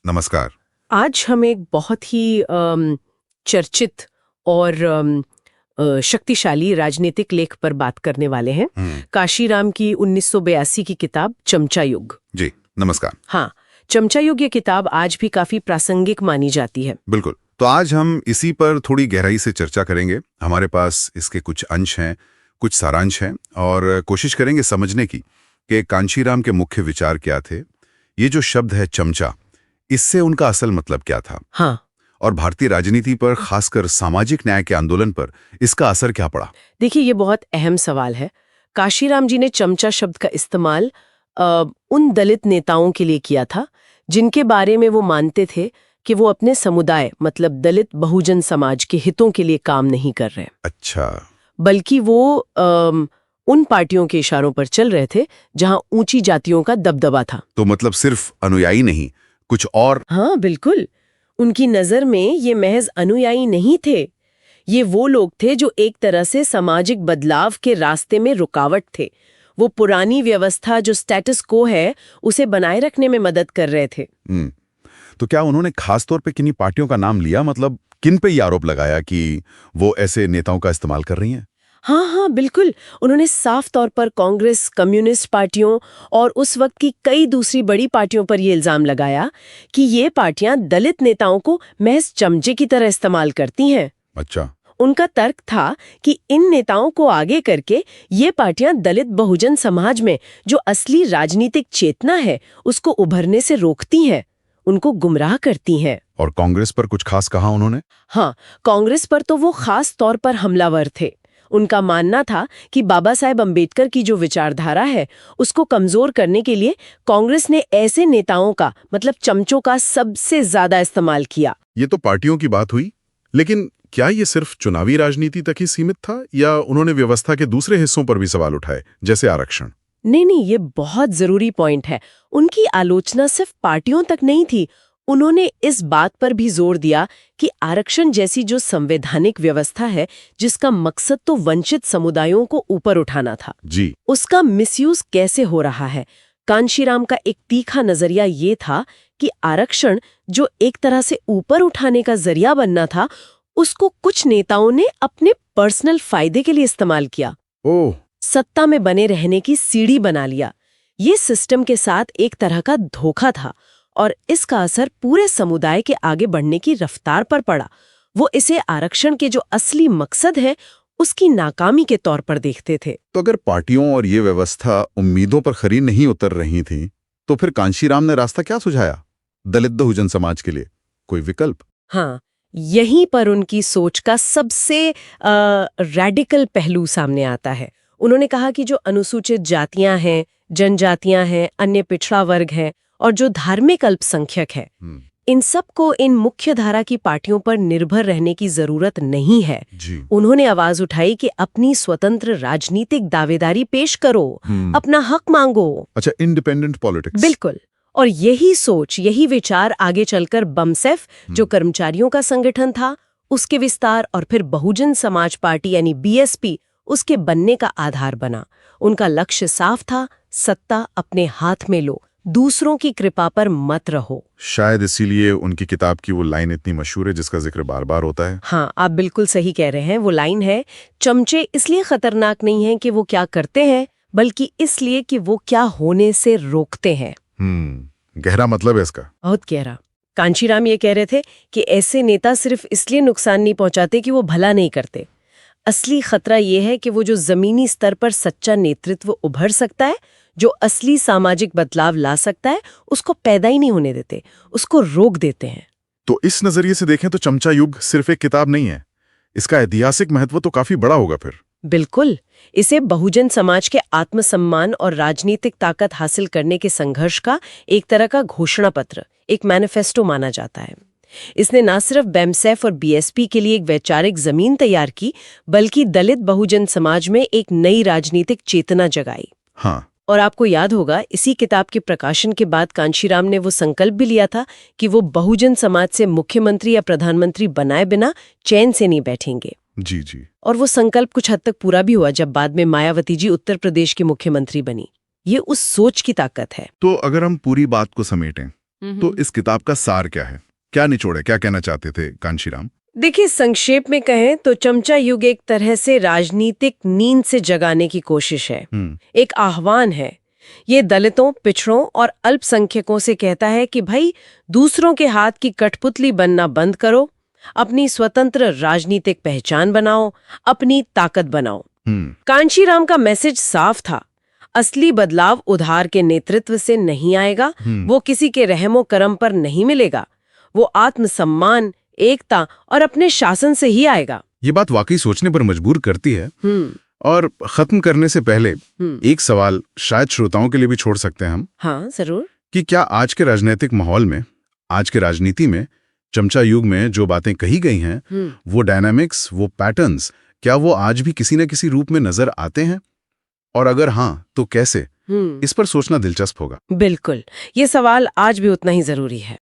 नमस्कार। आज हम एक बहुत ही चर्चित और शक्तिशाली राजनीतिक लेख पर बात करने वाले हैं। काशीराम की 1982 की किताब चमचा युग। जी नमस्कार। हाँ, चमचा युग ये किताब आज भी काफी प्रासंगिक मानी जाती है। बिल्कुल। तो आज हम इसी पर थोड़ी गहराई से चर्चा करेंगे। हमारे पास इसके कुछ अंश हैं, कुछ सारांश हैं और कोशिश करेंगे समझने की कि कांशीराम के मुख्य विचार क्या थे। ये जो शब्द है चमचा, इससे उनका असल मतलब क्या था? हाँ, और भारतीय राजनीति पर, खासकर सामाजिक न्याय के आंदोलन पर इसका असर क्या पड़ा? देखिए ये बहुत अहम सवाल है। काशीराम जी ने चमचा शब्द का इस्तेमाल उन दलित नेताओं के लिए किया था जिनके बारे में वो मानते थे कि वो अपने समुदाय मतलब दलित बहुजन समाज के हितों के लिए काम नहीं कर रहे, अच्छा। बल्कि वो उन पार्टियों के इशारों पर चल रहे थे जहां ऊंची जातियों का दबदबा था। तो मतलब सिर्फ अनुयायी नहीं, कुछ और? हाँ बिल्कुल, उनकी नजर में ये महज अनुयायी नहीं थे, ये वो लोग थे जो एक तरह से सामाजिक बदलाव के रास्ते में रुकावट थे। वो पुरानी व्यवस्था जो स्टेटस को है उसे बनाए रखने में मदद कर रहे थे। तो क्या उन्होंने खास तौर पे किन्हीं पार्टियों का नाम लिया? मतलब किन पे ये आरोप लगाया कि वो ऐसे नेताओं का इस्तेमाल कर रही हैं? हाँ बिल्कुल, उन्होंने साफ तौर पर कांग्रेस, कम्युनिस्ट पार्टियों और उस वक्त की कई दूसरी बड़ी पार्टियों पर ये इल्जाम लगाया कि ये पार्टियां दलित नेताओं को महज चमचे की तरह इस्तेमाल करती हैं। अच्छा। उनका तर्क था कि इन नेताओं को आगे करके ये पार्टियां दलित बहुजन समाज में जो असली राजनीतिक चेतना है उसको उभरने से रोकती हैं, उनको गुमराह करती हैं। और कांग्रेस पर कुछ खास कहा उन्होंने? हाँ, कांग्रेस पर तो वो खास तौर पर हमलावर थे। उनका मानना था कि बाबा साहेब अम्बेडकर की जो विचारधारा है उसको कमजोर करने के लिए कांग्रेस ने ऐसे नेताओं का मतलब चमचों का सबसे ज्यादा इस्तेमाल किया। ये तो पार्टियों की बात हुई, लेकिन क्या ये सिर्फ चुनावी राजनीति तक ही सीमित था या उन्होंने व्यवस्था के दूसरे हिस्सों पर भी सवाल उठाए, जैसे आरक्षण? नहीं, ये बहुत जरूरी पॉइंट है। उनकी आलोचना सिर्फ पार्टियों तक नहीं थी, उन्होंने इस बात पर भी जोर दिया कि आरक्षण जैसी जो संवैधानिक व्यवस्था है जिसका मकसद तो वंचित समुदायों को ऊपर उठाना था जी, उसका मिसयूज कैसे हो रहा है। कांशीराम का एक तीखा नजरिया ये था कि आरक्षण जो एक तरह से ऊपर उठाने का जरिया बनना था उसको कुछ नेताओं ने अपने पर्सनल फायदे के लिए इस्तेमाल किया। ओह, सत्ता में बने रहने की सीढ़ी बना लिया। ये सिस्टम के साथ एक तरह का धोखा था और इसका असर पूरे समुदाय के आगे बढ़ने की रफ्तार पर पड़ा। वो इसे आरक्षण के जो असली मकसद है उसकी नाकामी के तौर पर देखते थे। तो अगर पार्टियों और ये व्यवस्था उम्मीदों पर खरी नहीं उतर रही थी, तो फिर कांशीराम ने रास्ता क्या सुझाया दलित बहुजन समाज के लिए? कोई विकल्प? हाँ, यहीं पर उनकी सोच का सबसे रैडिकल पहलू सामने आता है। उन्होंने कहा कि जो अनुसूचित जातियां हैं, जनजातियां हैं, अन्य पिछड़ा वर्ग है और जो धार्मिक अल्पसंख्यक है, इन सब को इन मुख्य धारा की पार्टियों पर निर्भर रहने की जरूरत नहीं है। जी। उन्होंने आवाज उठाई कि अपनी स्वतंत्र राजनीतिक दावेदारी पेश करो, अपना हक मांगो। अच्छा, इंडिपेंडेंट पॉलिटिक्स। बिल्कुल। और यही सोच, यही विचार आगे चलकर बमसेफ जो कर्मचारियों का संगठन था उसके विस्तार और फिर बहुजन समाज पार्टी यानी बीएसपी उसके बनने का आधार बना। उनका लक्ष्य साफ था, सत्ता अपने हाथ में लो, दूसरों की कृपा पर मत रहो। शायद इसीलिए उनकी किताब की वो लाइन इतनी मशहूर है जिसका जिक्र बार बार होता है। हाँ, आप बिल्कुल सही कह रहे हैं। वो लाइन है, चमचे इसलिए खतरनाक नहीं हैं कि वो क्या करते हैं, बल्कि इसलिए कि वो क्या होने से रोकते हैं। गहरा मतलब है इसका। बहुत गहरा। कांशीराम ये कह रहे थे कि ऐसे नेता सिर्फ इसलिए नुकसान नहीं पहुंचाते कि वो भला नहीं करते। असली खतरा ये है कि वो जो जमीनी स्तर पर सच्चा नेतृत्व उभर सकता है, जो असली सामाजिक बदलाव ला सकता है, उसको पैदा ही नहीं होने देते, उसको रोक देते हैं। तो इस नजरिए से देखें तो चमचा युग सिर्फ एक किताब नहीं है, इसका ऐतिहासिक महत्व तो काफी बड़ा होगा फिर। बिल्कुल, इसे बहुजन समाज के आत्मसम्मान और राजनीतिक ताकत हासिल करने के संघर्ष का एक तरह का घोषणा पत्र, एक मैनिफेस्टो माना जाता है। इसने न सिर्फ बेमसेफ और बीएसपी के लिए एक वैचारिक जमीन तैयार की, बल्कि दलित बहुजन समाज में एक नई राजनीतिक चेतना जगाई। हाँ। और आपको याद होगा, इसी किताब के प्रकाशन के बाद कांशीराम ने वो संकल्प भी लिया था कि वो बहुजन समाज से मुख्यमंत्री या प्रधानमंत्री बनाए बिना चैन से नहीं बैठेंगे। जी। और वो संकल्प कुछ हद तक पूरा भी हुआ जब बाद में मायावती जी उत्तर प्रदेश की मुख्यमंत्री बनी। ये उस सोच की ताकत है। तो अगर हम पूरी बात को समेटें, तो इस किताब का सार क्या है, क्या निचोड़ है, क्या कहना चाहते थे कांशीराम? देखिए, संक्षेप में कहें तो चमचा युग एक तरह से राजनीतिक नींद से जगाने की कोशिश है, एक आह्वान है। ये दलितों, पिछड़ों और अल्पसंख्यकों से कहता है कि भाई, दूसरों के हाथ की कठपुतली बनना बंद करो, अपनी स्वतंत्र राजनीतिक पहचान बनाओ, अपनी ताकत बनाओ। कांशीराम का मैसेज साफ था, असली बदलाव उधार के नेतृत्व से नहीं आएगा, वो किसी के रहमो करम पर नहीं मिलेगा, वो आत्मसम्मान, एकता और अपने शासन से ही आएगा। ये बात वाकई सोचने पर मजबूर करती है। और खत्म करने से पहले एक सवाल शायद श्रोताओं के लिए भी छोड़ सकते हैं हम। हाँ, जरूर। कि क्या आज के राजनीतिक माहौल में, आज के राजनीति में, चमचा युग में जो बातें कही गई हैं, वो डायनामिक्स, वो पैटर्न्स, क्या वो आज भी किसी न किसी रूप में नजर आते हैं? और अगर हाँ, तो कैसे? इस पर सोचना दिलचस्प होगा। बिल्कुल, ये सवाल आज भी उतना ही जरूरी है।